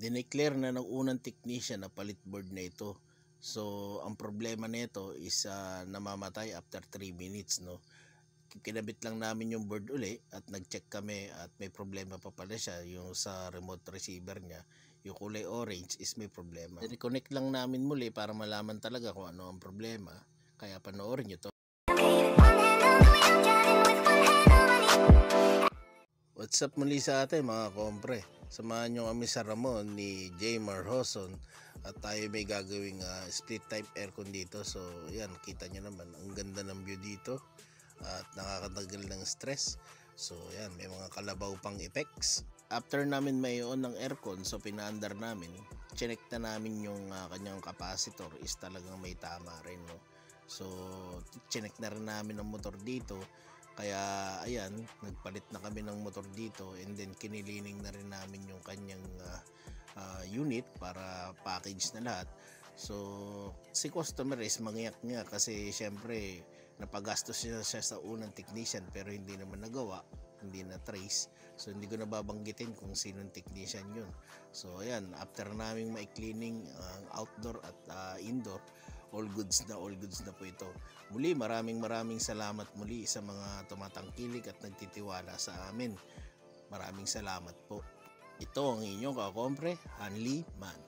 Dineclare na ng unang technician na palit board na ito. So ang problema nito is namamatay after 3 minutes, no. Kinabit lang namin yung board uli at nag-check kami at may problema pa pala siya, yung sa remote receiver niya, yung kulay orange is may problema. Reconnect lang namin muli para malaman talaga kung ano ang problema, kaya panoorin nyo to. What's up muli sa atin mga kompre, samahan nyo kami sa Ramon ni Jaymar Hoson at tayo may gagawing split type aircon dito. So yan, kita nyo naman ang ganda ng view dito at nakakatagal ng stress. So yan, may mga kalabaw pang effects. After namin may on ng aircon, so pinaandar namin, chinek na namin yung kanyang capacitor is talagang may tama rin, no? So chinek na rin namin ang motor dito, kaya ayan, nagpalit na kami ng motor dito, and then kinilining na rin namin yung kanyang unit para package na lahat. So si customer is mangyak nga kasi syempre napagastos siya sa unang technician pero hindi naman nagawa, hindi na trace. So hindi ko na babanggitin kung sinong technician yun. So ayan, after naming ma-cleaning outdoor at indoor, all goods na po ito. Muli maraming salamat muli sa mga tumatangkilik at nagtitiwala sa amin. Maraming salamat po. Ito ang inyong kakompre, Hanli Man.